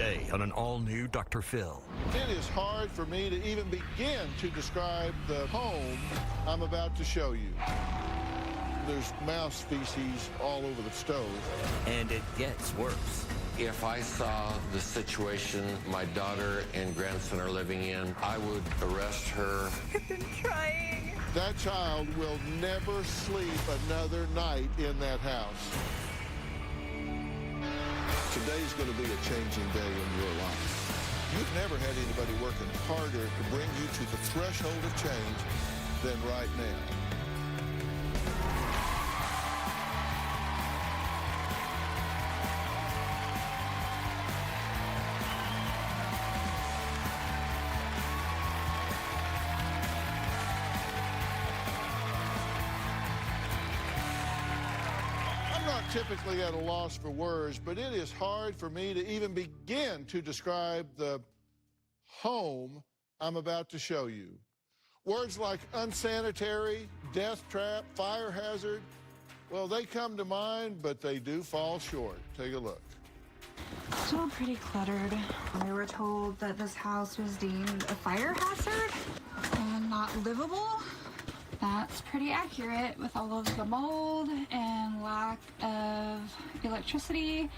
Today on an all-new Dr. Phil. It is hard for me to even begin to describe the home I'm about to show you. There's mouse feces all over the stove. And it gets worse. If I saw the situation my daughter and grandson are living in, I would arrest her. I've been trying. That child will never sleep another night in that house. Today's going to be a changing day in your life. You've never had anybody working harder to bring you to the threshold of change than right now. Typically at a loss for words, but it is hard for me to even begin to describe the home I'm about to show you. Words like unsanitary, death trap, fire hazard, well, they come to mind, but they do fall short. Take a look. Still pretty cluttered. We were told that this house was deemed a fire hazard and not livable. That's pretty accurate with all of the mold and lack of electricity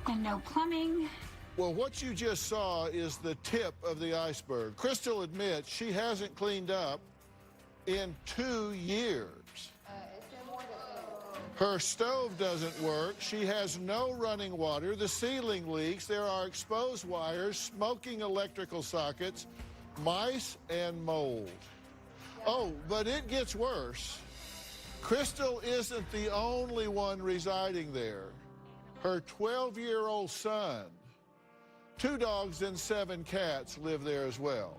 and no plumbing. Well, what you just saw is the tip of the iceberg. Crystal admits she hasn't cleaned up in 2 years. Her stove doesn't work. She has no running water. The ceiling leaks. There are exposed wires, smoking electrical sockets, mice, and mold. Oh, but it gets worse. Crystal isn't the only one residing there. Her 12-year-old son, 2 dogs and 7 cats live there as well.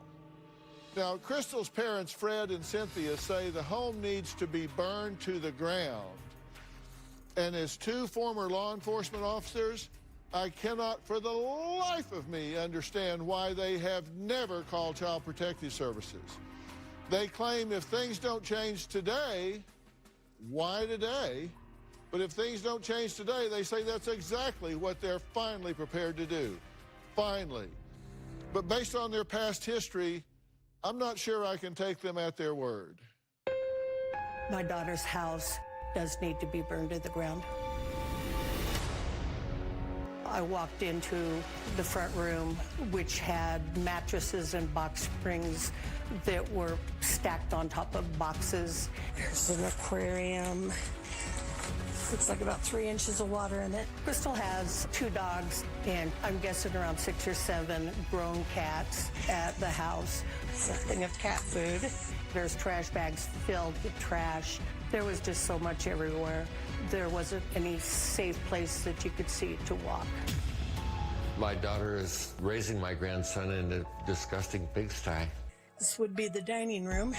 Now, Crystal's parents, Fred and Cynthia, say the home needs to be burned to the ground. And as 2 former law enforcement officers, I cannot for the life of me understand why they have never called Child Protective Services. They claim if things don't change today, why today? But if things don't change today, they say that's exactly what they're finally prepared to do. Finally. But based on their past history, I'm not sure I can take them at their word. My daughter's house does need to be burned to the ground. I walked into the front room, which had mattresses and box springs that were stacked on top of boxes. There's an aquarium. Looks like about 3 inches of water in it. Crystal has 2 dogs, and I'm guessing around 6 or 7 grown cats at the house. Something of cat food. There's trash bags filled with trash. There was just so much everywhere. There wasn't any safe place that you could see to walk. My daughter is raising my grandson in a disgusting pigsty. This would be the dining room.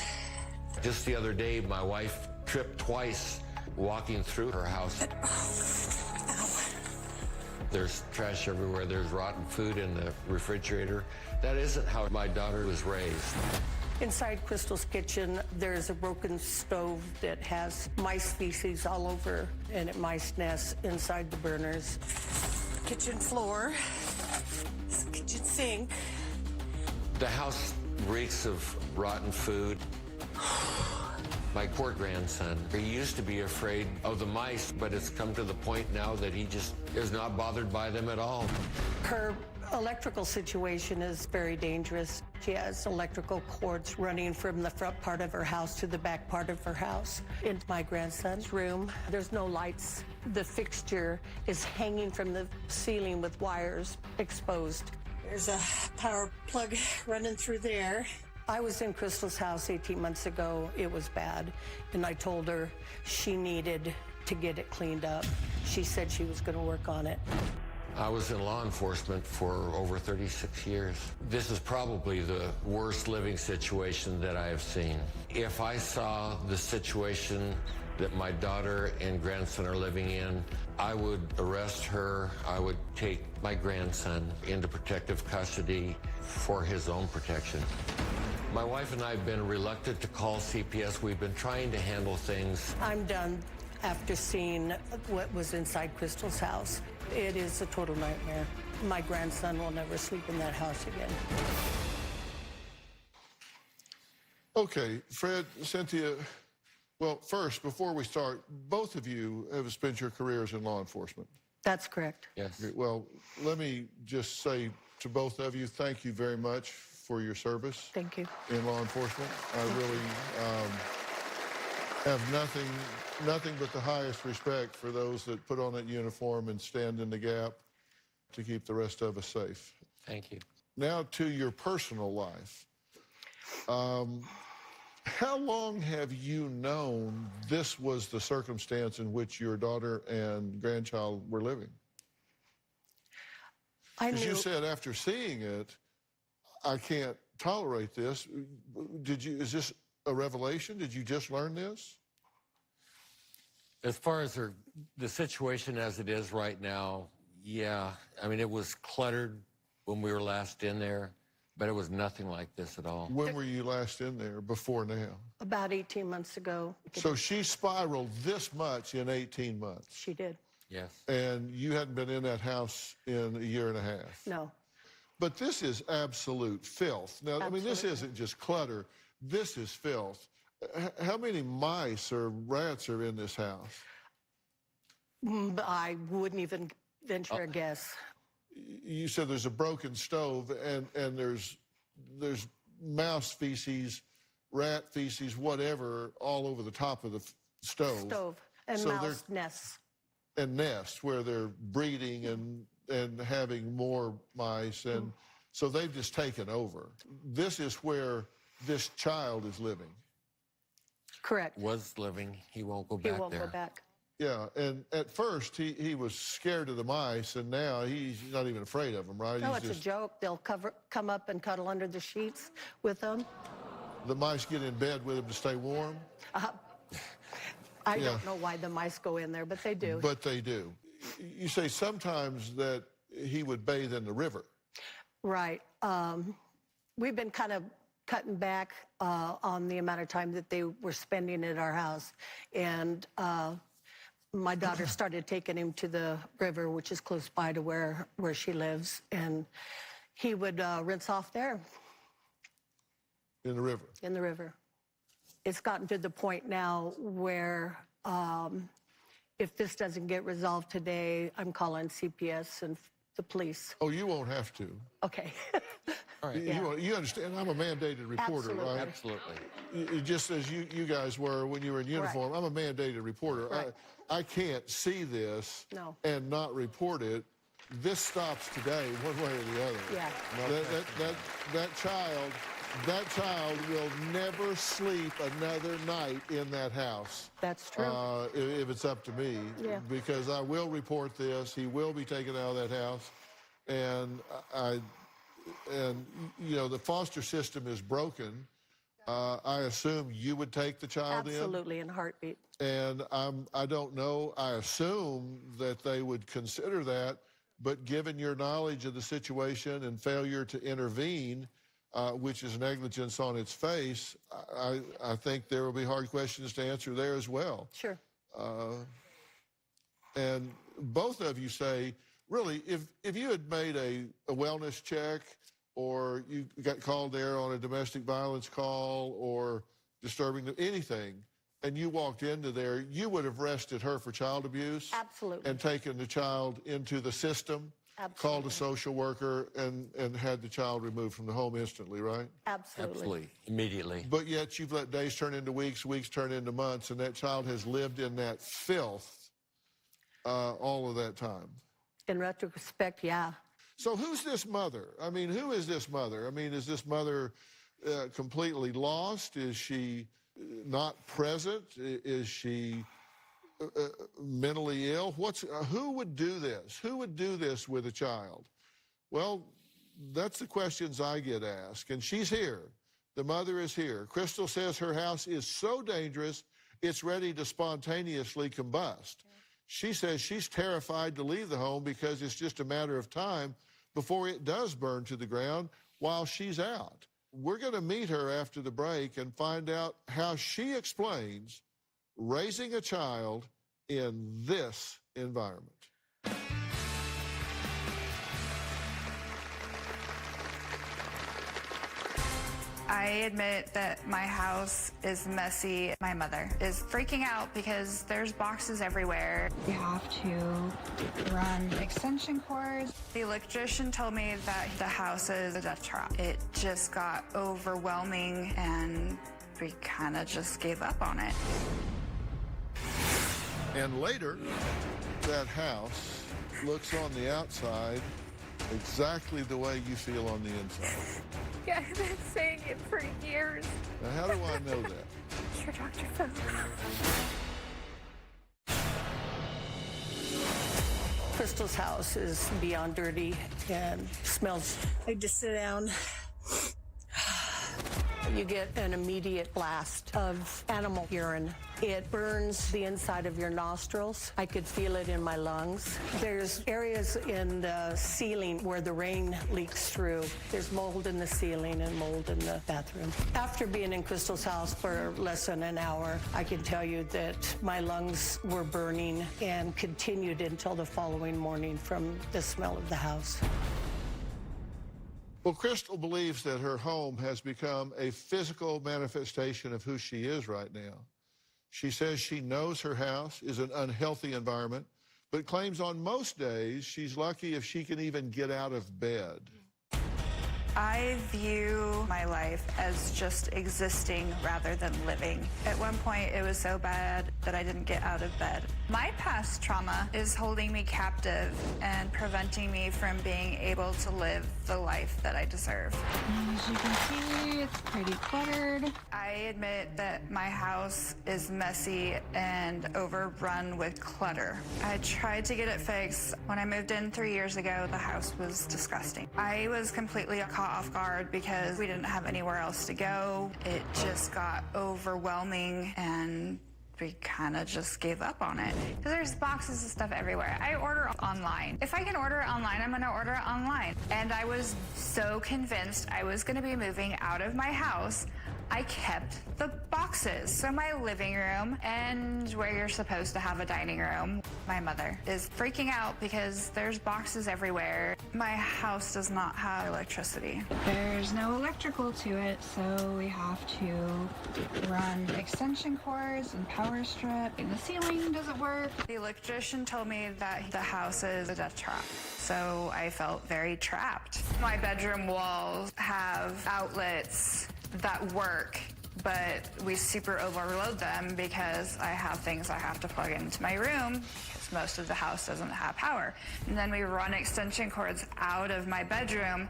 Just the other day, my wife tripped twice walking through her house. There's trash everywhere. There's rotten food in the refrigerator. That isn't how my daughter was raised. Inside Crystal's kitchen, there's a broken stove that has mice feces all over and mice nests inside the burners. Kitchen floor, kitchen sink. The house reeks of rotten food. My poor grandson, he used to be afraid of the mice, but it's come to the point now that he just is not bothered by them at all. Her electrical situation is very dangerous. She has electrical cords running from the front part of her house to the back part of her house. In my grandson's room, there's no lights. The fixture is hanging from the ceiling with wires exposed. There's a power plug running through there. I was in Crystal's house 18 months ago. It was bad, and I told her she needed to get it cleaned up. She said she was going to work on it. I was in law enforcement for over 36 years. This is probably the worst living situation that I have seen. If I saw the situation that my daughter and grandson are living in, I would arrest her. I would take my grandson into protective custody for his own protection. My wife and I have been reluctant to call CPS. We've been trying to handle things. I'm done. after seeing what was inside Crystal's house. It is a total nightmare. My grandson will never sleep in that house again. Okay, Fred, Cynthia, well, first, before we start, both of you have spent your careers in law enforcement. That's correct. Yes. Well, let me just say to both of you, thank you very much for your service. Thank you. In law enforcement. I really have nothing but the highest respect for those that put on that uniform and stand in the gap to keep the rest of us safe. Thank you. Now to your personal life. How long have you known this was the circumstance in which your daughter and grandchild were living? I Because knew. you said after seeing it, I can't tolerate this. Is this a revelation? Did you just learn this? As far as the situation as it is right now, yeah. I mean, it was cluttered when we were last in there, but it was nothing like this at all. When were you last in there, before now? About 18 months ago. So she spiraled this much in 18 months. She did. Yes. And you hadn't been in that house in a year and a half. No. But this is absolute filth. Now, I mean, this Absolutely. isn't just clutter. This is filth. How many mice or rats are in this house? I wouldn't even venture a guess. You said there's a broken stove and there's mouse feces, rat feces, whatever, all over the top of the stove. And So mouse nests. And nests where they're breeding and having more mice, and so they've just taken over. This is where this child is living. Correct. Was living. He won't go He back won't there. go back. Yeah, and at first he was scared of the mice, and now he's not even afraid of them, right? No, He's it's a joke. They'll come up and cuddle under the sheets with them. The mice get in bed with him to stay warm, I Yeah. don't know why the mice go in there, but they do. but they do. You say sometimes that he would bathe in the river. Right. We've been kind of cutting back on the amount of time that they were spending at our house. And my daughter started taking him to the river, which is close by to where she lives. And he would rinse off there In the river. in the river. It's gotten to the point now where if this doesn't get resolved today, I'm calling CPS and the police. Oh, you won't have to. Okay. All right. You understand, I'm a mandated reporter, Absolutely. right? Absolutely. Just as you guys were when you were in uniform, I'm a mandated reporter. Right. I can't see this No. and not report it. This stops today, one way or the other. Yeah. That child will never sleep another night in that house. That's true. If it's up to me. Yeah. Because I will report this. He will be taken out of that house. And you know, the foster system is broken. I assume you would take the child in. Absolutely, in a heartbeat. And I don't know. I assume that they would consider that. But given your knowledge of the situation and failure to intervene, which is negligence on its face, I think there will be hard questions to answer there as well. Sure. And both of you say, really, if you had made a wellness check, or you got called there on a domestic violence call or disturbing anything, and you walked into there, you would have arrested her for child abuse. Absolutely. And taken the child into the system, Absolutely. called a social worker, and had the child removed from the home instantly, right? Absolutely. Absolutely. Immediately. But yet you've let days turn into weeks, weeks turn into months, and that child has lived in that filth all of that time. In retrospect, yeah. So who's this mother? I mean, who is this mother? I mean, is this mother completely lost? Is she not present? Is she mentally ill? Who would do this? Who would do this with a child? Well, that's the questions I get asked. And she's here. The mother is here. Crystal says her house is so dangerous, it's ready to spontaneously combust. She says she's terrified to leave the home because it's just a matter of time before it does burn to the ground while she's out. We're going to meet her after the break and find out how she explains raising a child in this environment. I admit that my house is messy. My mother is freaking out because there's boxes everywhere. We have to run extension cords. The electrician told me that the house is a death trap. It just got overwhelming and we kind of just gave up on it. And later, that house looks on the outside exactly the way you feel on the inside. Yeah, I've been saying it for years. Now, how do I know that? Sure, Dr. Phil. Crystal's house is beyond dirty and smells. I just sit down. You get an immediate blast of animal urine. It burns the inside of your nostrils. I could feel it in my lungs. There's areas in the ceiling where the rain leaks through. There's mold in the ceiling and mold in the bathroom. After being in Crystal's house for less than an hour, I can tell you that my lungs were burning and continued until the following morning from the smell of the house. Well, Crystal believes that her home has become a physical manifestation of who she is right now. She says she knows her house is an unhealthy environment, but claims on most days she's lucky if she can even get out of bed. I view my life as just existing rather than living. At one point, it was so bad that I didn't get out of bed. My past trauma is holding me captive and preventing me from being able to live the life that I deserve. As you can see, it's pretty cluttered. I admit that my house is messy and overrun with clutter. I tried to get it fixed. When I moved in 3 years ago, the house was disgusting. I was completely caught off guard because we didn't have anywhere else to go. It just got overwhelming and we kind of just gave up on it. Because there's boxes of stuff everywhere. I order online. If I can order it online, I'm gonna order it online. And I was so convinced I was gonna be moving out of my house, I kept the boxes. So my living room and where you're supposed to have a dining room, my mother is freaking out because there's boxes everywhere. My house does not have electricity. There's no electrical to it, so we have to run extension cords and power strip. And the ceiling doesn't work. The electrician told me that the house is a death trap, so I felt very trapped. My bedroom walls have outlets that work, but we super overload them because I have things I have to plug into my room because most of the house doesn't have power. And then we run extension cords out of my bedroom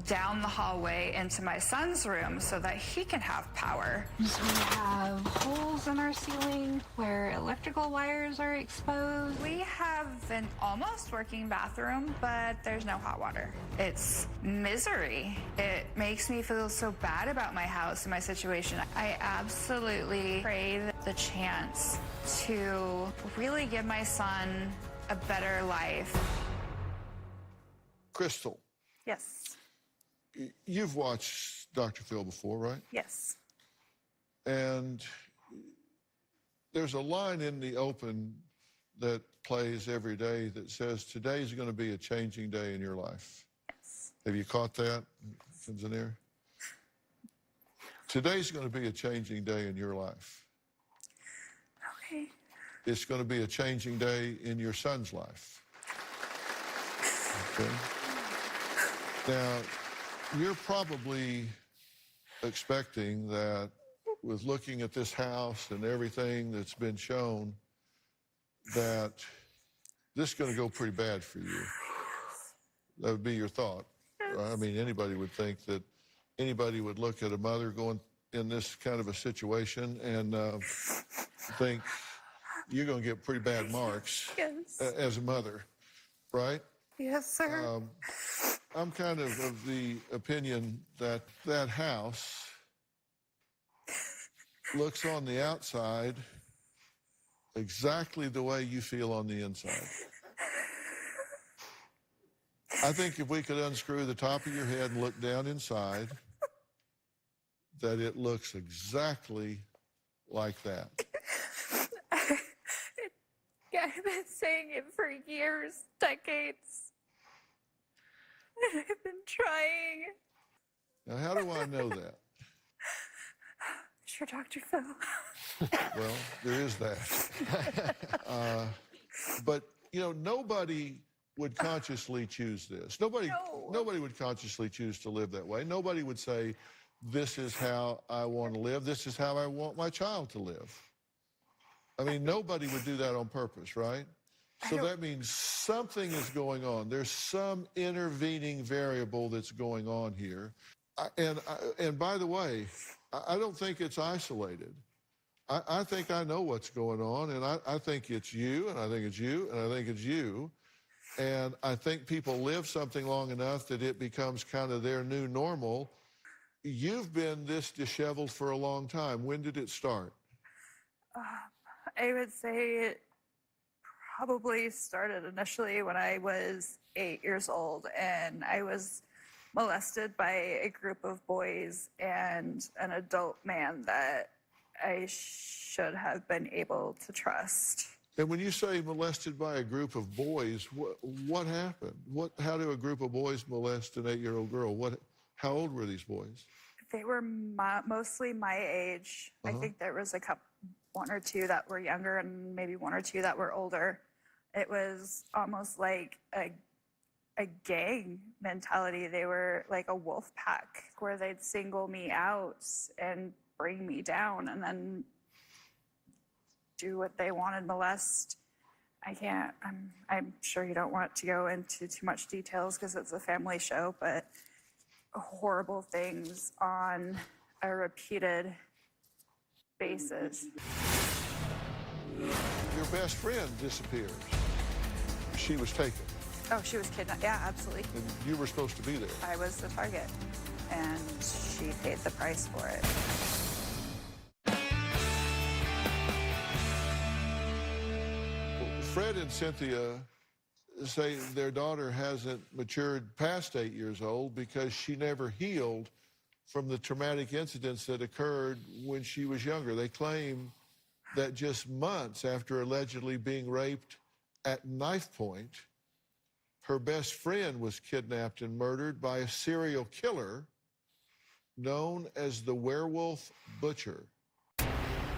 down the hallway into my son's room so that he can have power. So we have holes in our ceiling where electrical wires are exposed. We have an almost working bathroom, but there's no hot water. It's misery. It makes me feel so bad about my house and my situation. I absolutely crave the chance to really give my son a better life. Crystal, Yes. you've watched Dr. Phil before, right? Yes. And there's a line in the open that plays every day that says, today's going to be a changing day in your life. Yes. Have you caught that, engineer? Today's going to be a changing day in your life. Okay. It's going to be a changing day in your son's life. Okay? Now, you're probably expecting that with looking at this house and everything that's been shown, that this is going to go pretty bad for you. That would be your thought. Right? I mean, anybody would think that anybody would look at a mother going in this kind of a situation and think you're going to get pretty bad marks as a mother, right? Yes, sir. I'm kind of the opinion that that house looks on the outside exactly the way you feel on the inside. I think if we could unscrew the top of your head and look down inside, that it looks exactly like that. Yeah, I've been saying it for years, decades. And I've been trying. Now, how do I know that? Sure, Dr. Phil. Well, there is that. But, you know, nobody would consciously choose this. Nobody would consciously choose to live that way. Nobody would say, this is how I want to live. This is how I want my child to live. I mean, nobody would do that on purpose, right? So that means something is going on. There's some intervening variable that's going on here. And by the way, I don't think it's isolated. I think I know what's going on, and I think it's you, and I think it's you, and I think it's you. And I think people live something long enough that it becomes kind of their new normal. You've been this disheveled for a long time. When did it start? I would say it probably started initially when I was 8 years old, and I was molested by a group of boys and an adult man that I should have been able to trust. And when you say molested by a group of boys, what happened? How do a group of boys molest an 8-year-old girl? How old were these boys? They were mostly my age. I think there was one or two that were younger and maybe one or two that were older. It was almost like a gang mentality. They were like a wolf pack where they'd single me out and bring me down and then do what they wanted, molest. I'm sure you don't want to go into too much details because it's a family show, but horrible things on a repeated basis. Your best friend disappears. She was taken. Oh, she was kidnapped. Yeah, absolutely. And you were supposed to be there. I was the target, and she paid the price for it. Fred and Cynthia say their daughter hasn't matured past 8 years old because she never healed from the traumatic incidents that occurred when she was younger. They claim that just months after allegedly being raped at knife point, her best friend was kidnapped and murdered by a serial killer known as the Werewolf Butcher.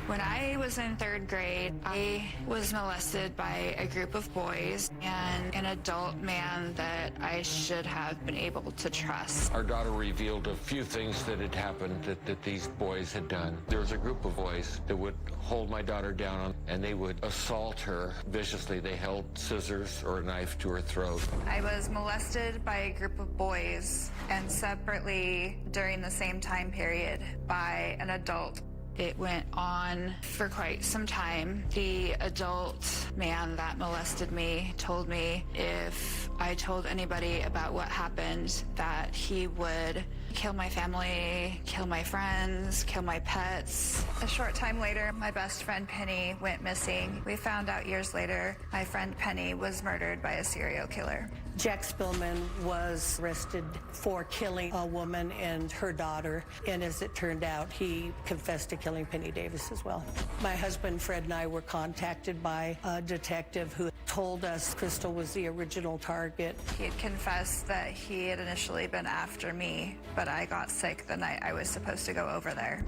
When I was in 3rd grade, I was molested by a group of boys and an adult man that I should have been able to trust. Our daughter revealed a few things that had happened that these boys had done. There was a group of boys that would hold my daughter down and they would assault her viciously. They held scissors or a knife to her throat. I was molested by a group of boys and separately during the same time period by an adult. It went on for quite some time. The adult man that molested me told me if I told anybody about what happened, that he would kill my family, kill my friends, kill my pets. A short time later, my best friend Penny went missing. We found out years later my friend Penny was murdered by a serial killer. Jack Spillman was arrested for killing a woman and her daughter, and as it turned out, he confessed to killing Penny Davis as well. My husband Fred and I were contacted by a detective who told us Crystal was the original target. He had confessed that he had initially been after me, but I got sick the night I was supposed to go over there.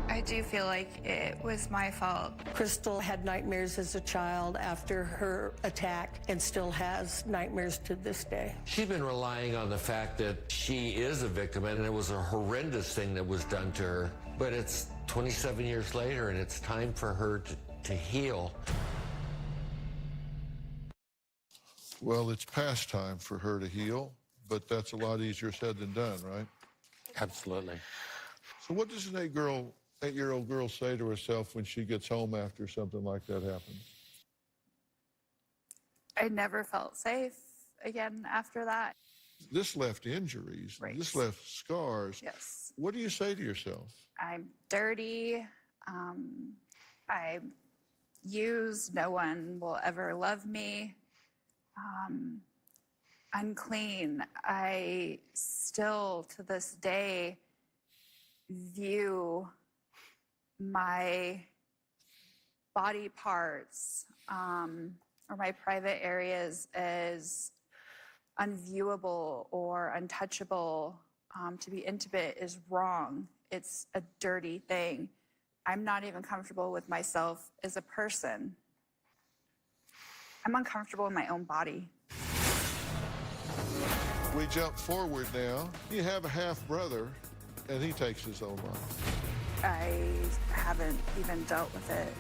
I do feel like it was my fault. Crystal had nightmares as a child after her attack and still has nightmares to this day. She's been relying on the fact that she is a victim and it was a horrendous thing that was done to her. But it's 27 years later and it's time for her to heal. Well, it's past time for her to heal, but that's a lot easier said than done, right? Absolutely. So what does an 8-year-old girl say to herself when she gets home after something like that happens? I never felt safe again after that. This left injuries. Right. This left scars. Yes. What do you say to yourself? I'm dirty. I use. No one will ever love me. Unclean. I still, to this day, view my body parts or my private areas as unviewable or untouchable. To be intimate is wrong. It's a dirty thing. I'm not even comfortable with myself as a person. I'm uncomfortable in my own body. We jump forward now. You have a half-brother, and he takes his own life. I haven't even dealt with it.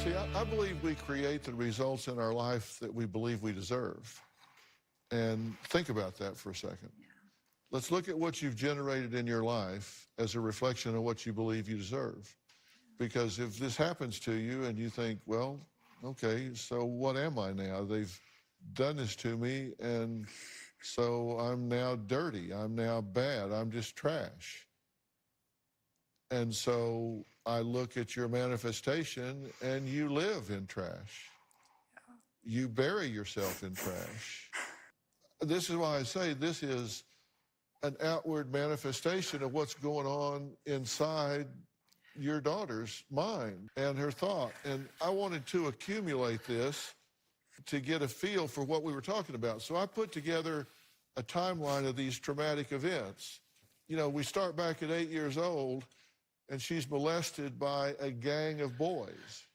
See, I believe we create the results in our life that we believe we deserve. And think about that for a second. Yeah. Let's look at what you've generated in your life as a reflection of what you believe you deserve. Because if this happens to you and you think, well, okay, so what am I now? They've done this to me, and so I'm now dirty. I'm now bad. I'm just trash. And so I look at your manifestation, and you live in trash. You bury yourself in trash. This is why I say this is an outward manifestation of what's going on inside your daughter's mind and her thought. And I wanted to accumulate this to get a feel for what we were talking about. So I put together a timeline of these traumatic events. You know, we start back at 8 years old, and she's molested by a gang of boys.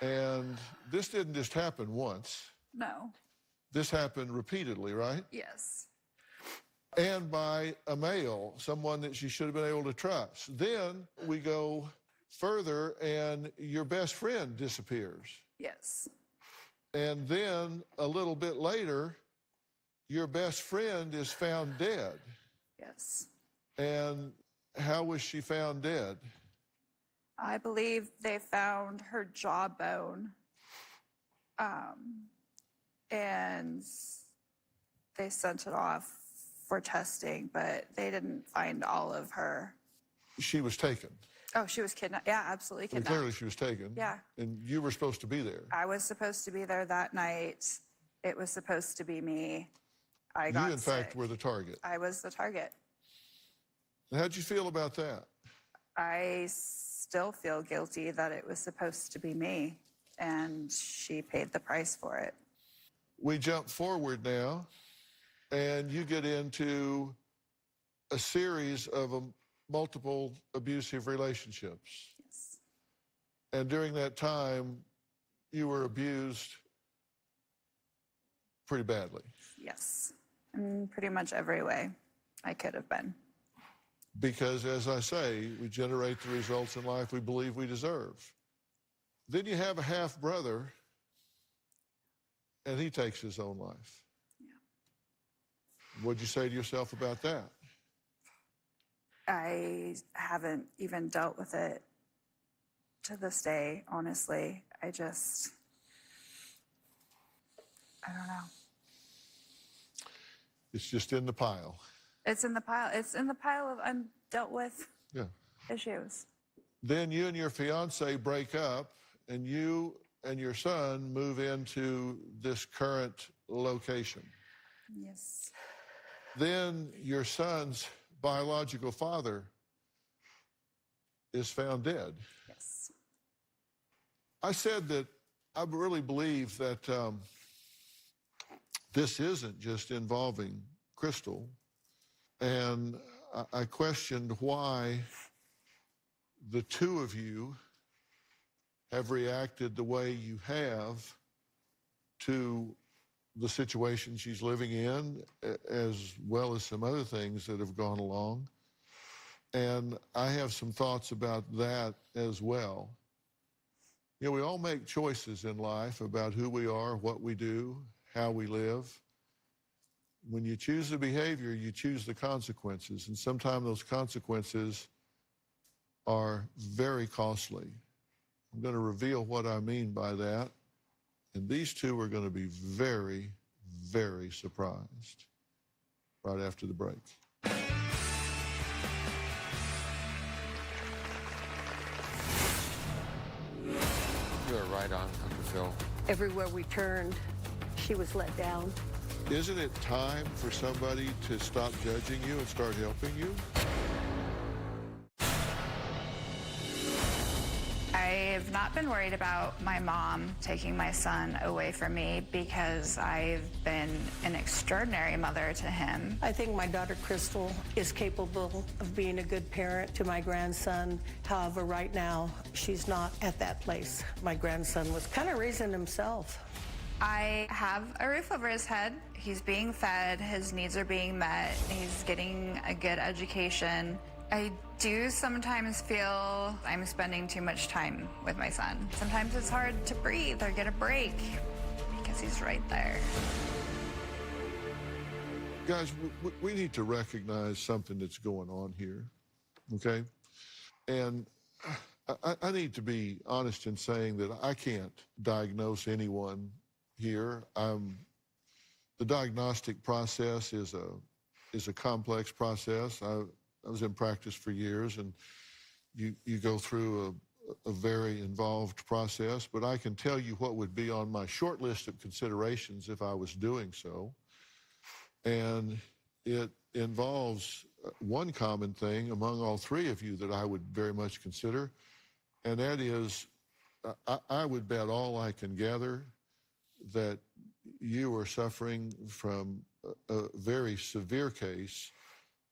And this didn't just happen once. No. This happened repeatedly, right? Yes. And by a male, someone that she should have been able to trust. Then we go further, and your best friend disappears. Yes. And then a little bit later, your best friend is found dead. Yes. And how was she found dead? I believe they found her jawbone. And they sent it off for testing, but they didn't find all of her. She was taken. Oh, she was kidnapped. Yeah, absolutely And kidnapped. clearly she was taken. Yeah. And you were supposed to be there. I was supposed to be there that night. It was supposed to be me. I You, got in sick. fact, were the target. I was the target. And how'd you feel about that? I still feel guilty that it was supposed to be me, and she paid the price for it. We jump forward now, and you get into a series of multiple abusive relationships. Yes. And during that time, you were abused pretty badly. Yes. In pretty much every way I could have been. Because, as I say, we generate the results in life we believe we deserve. Then you have a half-brother, and he takes his own life. Yeah. What'd you say to yourself about that? I haven't even dealt with it to this day, honestly. I don't know. It's just in the pile. It's in the pile. It's in the pile of undealt with issues. Then you and your fiance break up, and you and your son move into this current location. Yes. Then your son's biological father is found dead. Yes. I said that I really believe that this isn't just involving Crystal. And I questioned why the two of you have reacted the way you have to the situation she's living in, as well as some other things that have gone along. And I have some thoughts about that as well. You know, we all make choices in life about who we are, what we do, how we live. When you choose the behavior, you choose the consequences. And sometimes those consequences are very costly. I'm going to reveal what I mean by that. And these two are going to be very, very surprised right after the break. You were right on, Dr. Phil. Everywhere we turned, she was let down. Isn't it time for somebody to stop judging you and start helping you? not been worried about my mom taking my son away from me because I've been an extraordinary mother to him. I think my daughter Crystal is capable of being a good parent to my grandson. However, right now, she's not at that place. My grandson was kind of raising himself. I have a roof over his head. He's being fed, his needs are being met, he's getting a good education. I do sometimes feel I'm spending too much time with my son. Sometimes it's hard to breathe or get a break because he's right there. Guys, we need to recognize something that's going on here, okay? And I need to be honest in saying that I can't diagnose anyone here. The diagnostic process is a complex process. I was in practice for years, and you go through a very involved process, but I can tell you what would be on my short list of considerations if I was doing so. And it involves one common thing among all three of you that I would very much consider, and that is I would bet all I can gather that you are suffering from a very severe case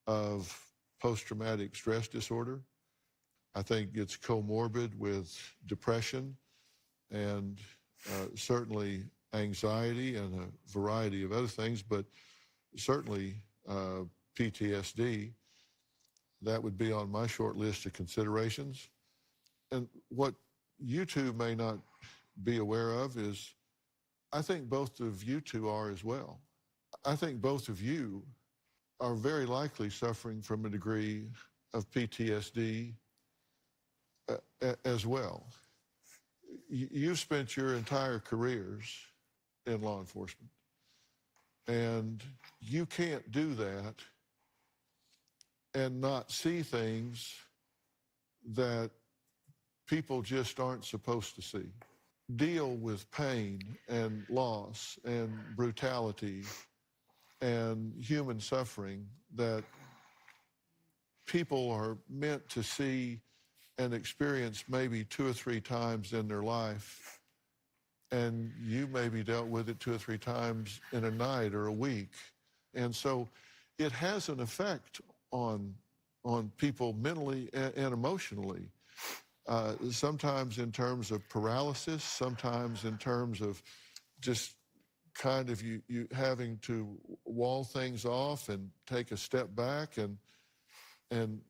of post-traumatic stress disorder. I think it's comorbid with depression and certainly anxiety and a variety of other things, but certainly PTSD. That would be on my short list of considerations. And what you two may not be aware of is I think both of you two are as well. I think both of you are very likely suffering from a degree of PTSD as well. You've spent your entire careers in law enforcement, and you can't do that and not see things that people just aren't supposed to see. Deal with pain and loss and brutality and human suffering that people are meant to see and experience maybe 2 or 3 times in their life, and you maybe dealt with it 2 or 3 times in a night or a week. And so it has an effect on people mentally and emotionally. Sometimes in terms of paralysis, sometimes in terms of just kind of you having to wall things off and take a step back and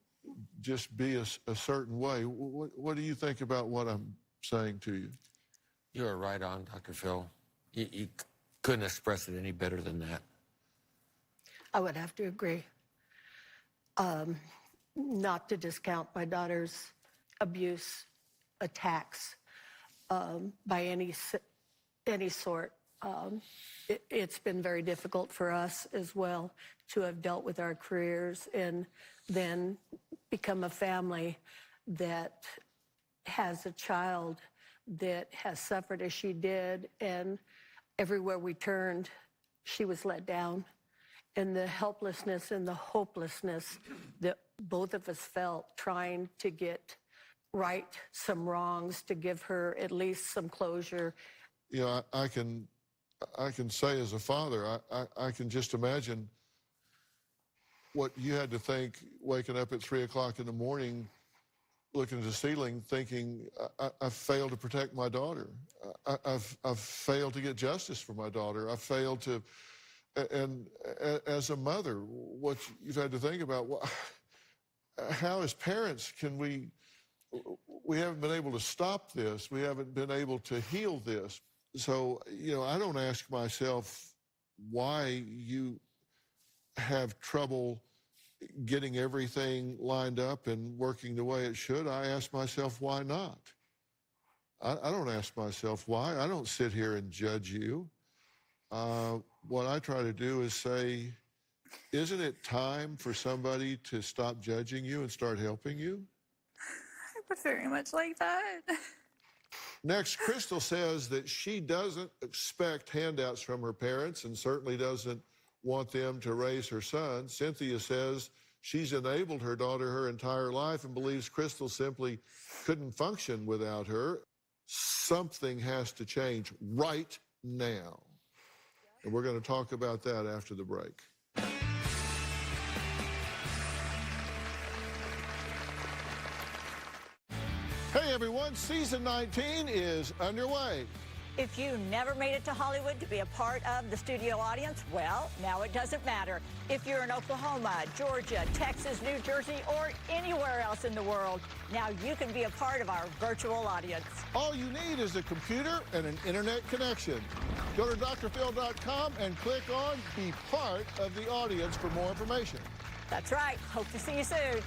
just be a certain way. What do you think about what I'm saying to you? You're right on, Dr. Phil. You couldn't express it any better than that. I would have to agree. Not to discount my daughter's abuse, attacks by any sort. It's been very difficult for us as well to have dealt with our careers and then become a family that has a child that has suffered as she did, and everywhere we turned, she was let down. And the helplessness and the hopelessness that both of us felt trying to get right some wrongs, to give her at least some closure. You know, I can say as a father, I can just imagine what you had to think waking up at 3 o'clock in the morning, looking at the ceiling, thinking, I've failed to protect my daughter. I've failed to get justice for my daughter. I've failed to, and as a mother, what you've had to think about, how as parents can we haven't been able to stop this. We haven't been able to heal this. So, you know, I don't ask myself why you have trouble getting everything lined up and working the way it should. I ask myself, why not? I don't ask myself why. I don't sit here and judge you. What I try to do is say, isn't it time for somebody to stop judging you and start helping you? I would very much like that. Next, Crystal says that she doesn't expect handouts from her parents and certainly doesn't want them to raise her son. Cynthia says she's enabled her daughter her entire life and believes Crystal simply couldn't function without her. Something has to change right now. And we're going to talk about that after the break. Hey everyone, season 19 is underway. If you never made it to Hollywood to be a part of the studio audience, well, now it doesn't matter. If you're in Oklahoma, Georgia, Texas, New Jersey, or anywhere else in the world, now you can be a part of our virtual audience. All you need is a computer and an internet connection. Go to drphil.com and click on Be Part of the Audience for more information. That's right. Hope to see you soon.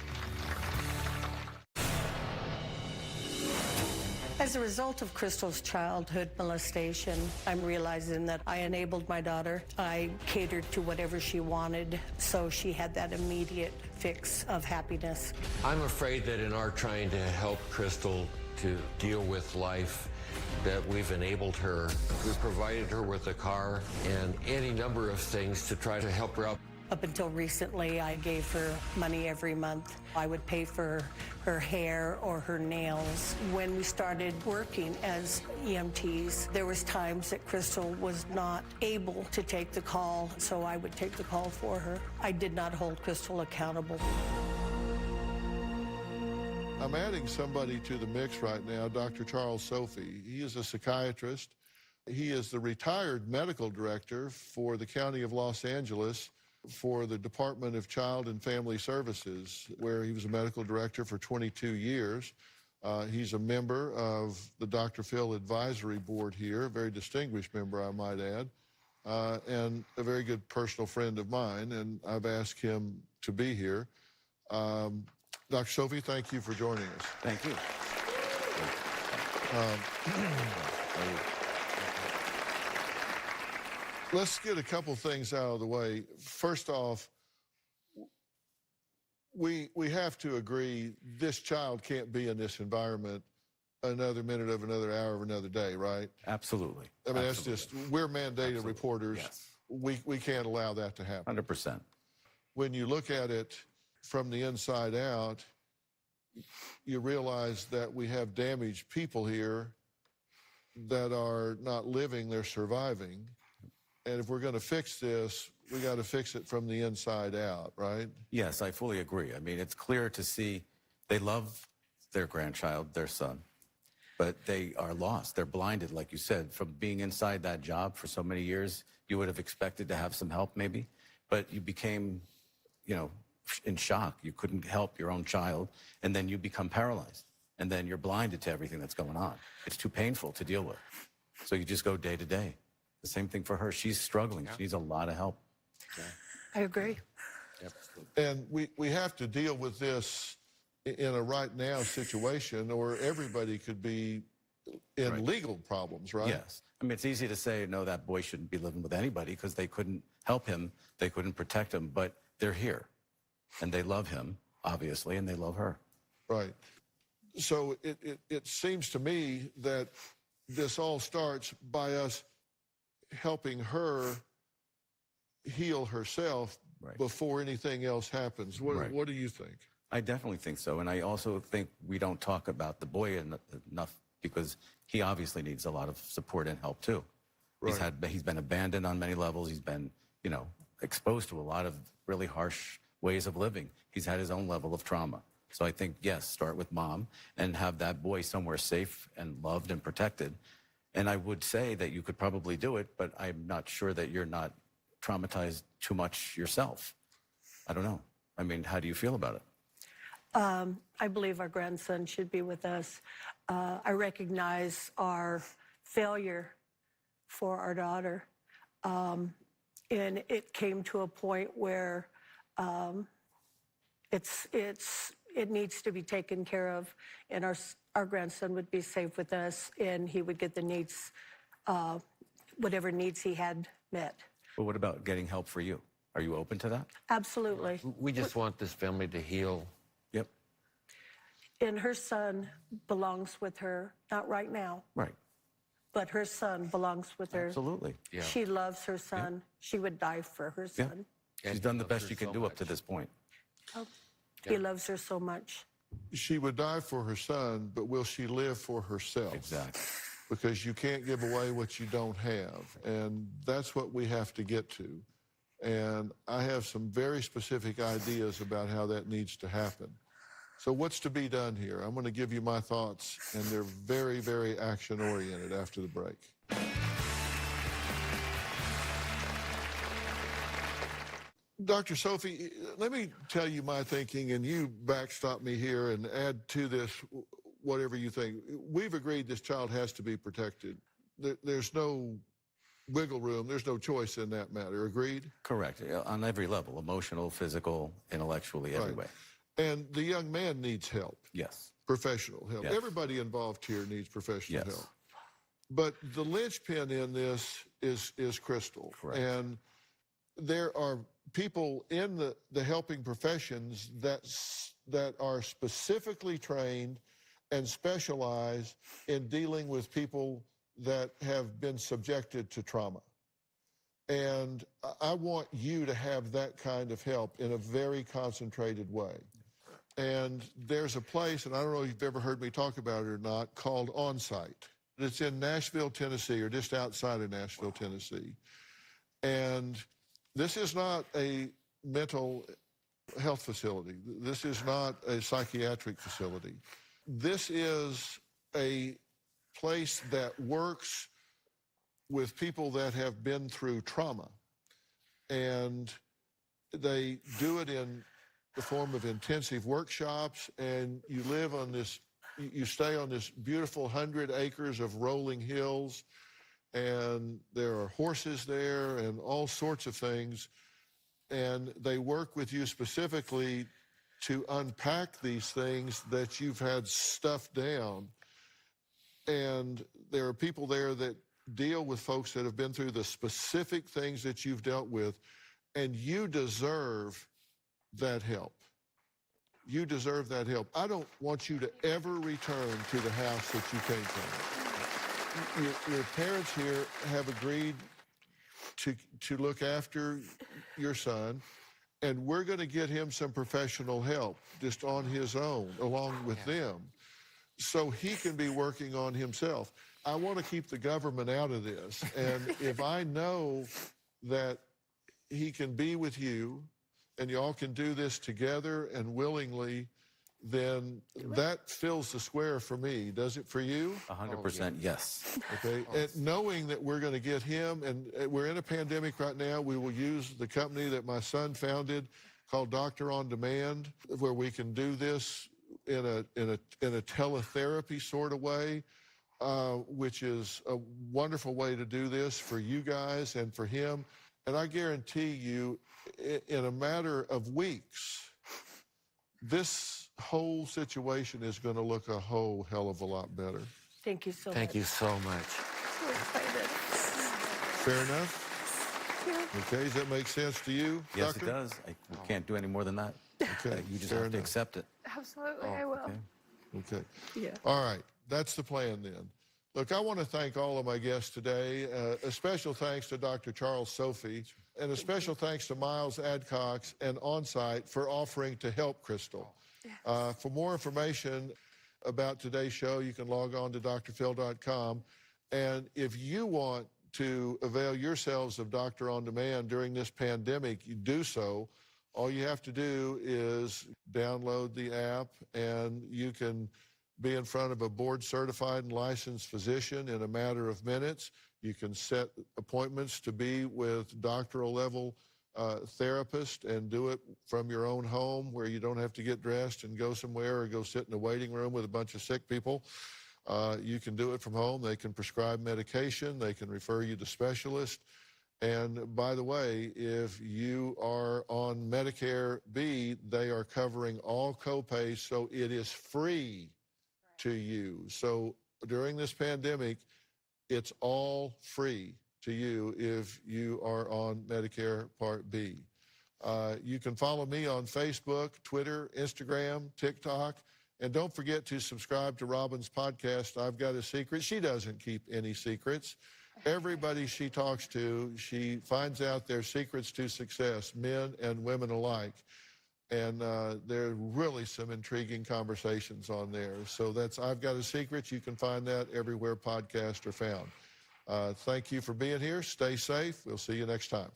As a result of Crystal's childhood molestation, I'm realizing that I enabled my daughter. I catered to whatever she wanted, so she had that immediate fix of happiness. I'm afraid that in our trying to help Crystal to deal with life, that we've enabled her. We've provided her with a car and any number of things to try to help her out. Up until recently, I gave her money every month. I would pay for her hair or her nails. When we started working as EMTs, there was times that Crystal was not able to take the call, so I would take the call for her. I did not hold Crystal accountable. I'm adding somebody to the mix right now, Dr. Charles Sophie. He is a psychiatrist. He is the retired medical director for the County of Los Angeles for the Department of Child and Family Services, where he was a medical director for 22 years. He's a member of the Dr. Phil Advisory Board here, a very distinguished member, I might add, and a very good personal friend of mine, and I've asked him to be here. Dr. Sophie, thank you for joining us. Thank you. Let's get a couple things out of the way. First off, we have to agree this child can't be in this environment another minute of another hour of another day, right? Absolutely. I mean, Absolutely. that's just, we're mandated Absolutely. reporters. Yes. We can't allow that to happen. 100%. When you look at it from the inside out, you realize that we have damaged people here that are not living, they're surviving. And if we're going to fix this, we got to fix it from the inside out, right? Yes, I fully agree. I mean, it's clear to see they love their grandchild, their son, but they are lost. They're blinded, like you said, from being inside that job for so many years. You would have expected to have some help maybe, but you became, in shock. You couldn't help your own child, and then you become paralyzed, and then you're blinded to everything that's going on. It's too painful to deal with. So you just go day to day. The same thing for her. She's struggling. She needs a lot of help. I agree. And we have to deal with this in a right now situation, or everybody could be in legal problems, right? Yes. I mean, it's easy to say, no, that boy shouldn't be living with anybody because they couldn't help him. They couldn't protect him, but they're here. And they love him, obviously, and they love her. Right. So it seems to me that this all starts by us helping her heal herself before anything else happens. What do you think? I definitely think so. And I also think we don't talk about the boy enough because he obviously needs a lot of support and help too. Right. He's been abandoned on many levels. He's been, exposed to a lot of really harsh ways of living. He's had his own level of trauma. So I think, yes, start with mom and have that boy somewhere safe and loved and protected. And I would say that you could probably do it, but I'm not sure that you're not traumatized too much yourself. I don't know. I mean, how do you feel about it? I believe our grandson should be with us. I recognize our failure for our daughter. And it came to a point where it needs to be taken care of, and our grandson would be safe with us, and he would get the needs, whatever needs he had met. But what about getting help for you? Are you open to that? Absolutely. We just want this family to heal. Yep. And her son belongs with her, not right now, Right. but her son belongs with her. Absolutely. Yeah. She loves her son. She would die for her Yeah. son. She's done the best you can do up to this point. He loves her so much. she would die for her son, but will she live for herself? Exactly. Because you can't give away what you don't have. And that's what we have to get to. And I have some very specific ideas about how that needs to happen. So what's to be done here? I'm going to give you my thoughts, and they're very, very action-oriented after the break. Dr. Sophie, let me tell you my thinking, and you backstop me here and add to this whatever you think. We've agreed this child has to be protected. There's no wiggle room. There's no choice in that matter. Agreed? Correct. On every level, emotional, physical, intellectually, every way. And the young man needs help. Yes. Professional help. Yes. Everybody involved here needs professional Yes. help. But the linchpin in this is Crystal. Correct. And there are people in the helping professions that are specifically trained and specialize in dealing with people that have been subjected to trauma. And I want you to have that kind of help in a very concentrated way. And there's a place, and I don't know if you've ever heard me talk about it or not, called Onsite. It's in Nashville, Tennessee, or just outside of Nashville, Tennessee. And this is not a mental health facility. This is not a psychiatric facility. This is a place that works with people that have been through trauma. And they do it in the form of intensive workshops, and you live on this, you stay on this beautiful 100 acres of rolling hills, and there are horses there and all sorts of things. And they work with you specifically to unpack these things that you've had stuffed down. And there are people there that deal with folks that have been through the specific things that you've dealt with, and you deserve that help. You deserve that help. I don't want you to ever return to the house that you came from. Your parents here have agreed to look after your son, and we're going to get him some professional help just on his own, along with them, so he can be working on himself. I want to keep the government out of this, and if I know that he can be with you and y'all can do this together and willingly, then that fills the square for me. Does it for you? 100% yes. Okay, and knowing that we're going to get him, and we're in a pandemic right now, we will use the company that my son founded called Doctor on Demand, where we can do this in a teletherapy sort of way, which is a wonderful way to do this for you guys and for him. And I guarantee you, in a matter of weeks, this whole situation is going to look a whole hell of a lot better. Thank you so much. Thank you so much. So excited. Fair enough? Okay, does that make sense to you, Yes, Doctor? it does. We can't do any more than that. Okay, You just fair have to enough. accept it. Absolutely, I will. Okay. Okay. Yeah. All right, that's the plan then. Look, I want to thank all of my guests today. A special thanks to Dr. Charles Sophie, and a special thanks to Miles Adcox and Onsite for offering to help Crystal. For more information about today's show, you can log on to drphil.com. And if you want to avail yourselves of Doctor on Demand during this pandemic, you do so. All you have to do is download the app, and you can be in front of a board-certified and licensed physician in a matter of minutes. You can set appointments to be with doctoral-level therapist and do it from your own home, where you don't have to get dressed and go somewhere or go sit in a waiting room with a bunch of sick people. You can do it from home. They can prescribe medication. They can refer you to specialists. And by the way, if you are on Medicare B, they are covering all copays, so it is free to you. So during this pandemic, it's all free to you if you are on Medicare Part B. You can follow me on Facebook, Twitter, Instagram, TikTok, and don't forget to subscribe to Robin's podcast, I've Got a Secret. She doesn't keep any secrets. Everybody she talks to, she finds out their secrets to success, men and women alike. And there are really some intriguing conversations on there. So that's I've Got a Secret. You can find that everywhere podcasts are found. Thank you for being here. Stay safe. We'll see you next time.